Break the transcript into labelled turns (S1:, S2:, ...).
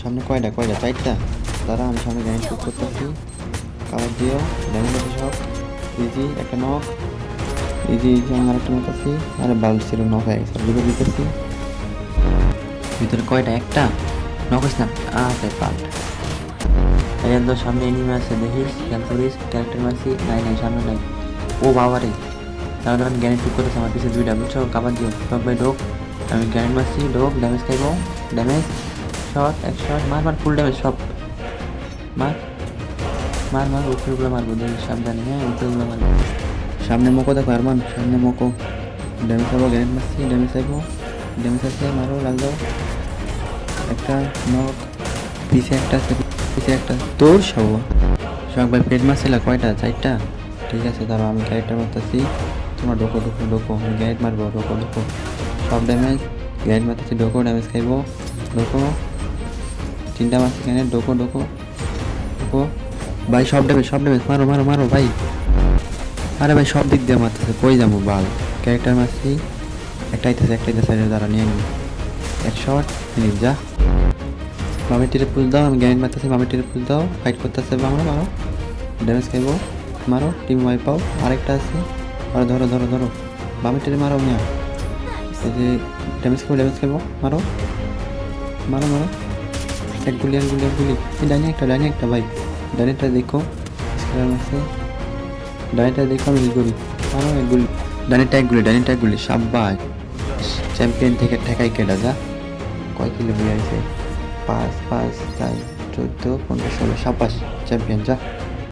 S1: সামনে কয়টা চারটা। দাঁড়া আমি সামনে গ্যাং শুট করতেছি। কাবার দিও ড্যামেজ আছে সব। ইজি একটা নক। ইজি ইজি আমি আরেকটা মারতেছি। আরে বাল ছিল নক হয়ে গেছে দুটো দিতেছি। ভিতরে কয়টা একটা নক হইস না। আরে বাল এই তো সামনে এনিমি আছে দেখিস খেয়াল করিস। ক্যারেক্টার মারছি নাই নাই সামনে নাই। ও বাবা রে তাহলে আমি গ্যানেট টুক করেছি আমার পিছিয়ে দুইটা বুঝছো কাবার দিও সব ভাই ঢোক। আমি গ্যানেট মারছি ঢোক ড্যামেজ খাইবো। ড্যামেজ শট এক শট মার মার ফুল ড্যামেজ সব মার মার মার উপরেগুলো মারবো দেখ সাবধানে হ্যাঁ উপরেগুলো মারবো। সামনে মোকো দেখো আরমান সামনে মোকো ড্যামেজ খাবো গ্যানেট মারছি ড্যামেজ খাইবো। ড্যামেজ আছে মারো লাগলো একটা নক। পিছে একটা আছে পিছে একটা তোর সব সব ভাই পেট মারছিল কয়টা চারটা। ঠিক আছে তারপর আমি ক্যারেক্টার মারতেছি। তোমার ডোকো ডোকো ডোকো আমি গ্যারেট মারবো ডোকো ডোকো সব ড্যামেজ। গ্যারেট মারতেছি ডোকো ড্যামেজ খাইবো ডোকো তিনটা মারছি গ্যারেট ডোকো ডোকো ডোকো ভাই সব ড্যামেজ মারো মারো মারো ভাই। আরে ভাই সব দিক দিয়ে মারতেছে কই যাবো বাল। ক্যারেক্টার মারছি একটাইতেছে দ্বারা নিয়ে নিই এক শট মিনিট যা। মামের টিরে পুল দাও আমি গ্যারেট মারতেছি মামের টিরে পুল দাও ফাইট করতেছে মারো মারো ড্যামেজ খাইবো মারো টিম ওয়াইপ আউট। আরেকটা আছে আরে ধরো ধরো ধরো বামের টিরে মারো মিয়া। এই যে ড্যামেজ খাইবো মারো মারো মারো এক গুলি এই ডাইনি একটা ভাই ডাইনিটা দেখো স্ক্রাম আছে ডাইনিটা দেখো আমি করি মারো এক গুলি ডাইনিটা এক গুলি সাব্বাস। চ্যাম্পিয়ন থেকে ঠেকাই কেডা যা কয় কিলো বই আছে 5 5 4 14 15 16 সাব্বাস চ্যাম্পিয়ন যা।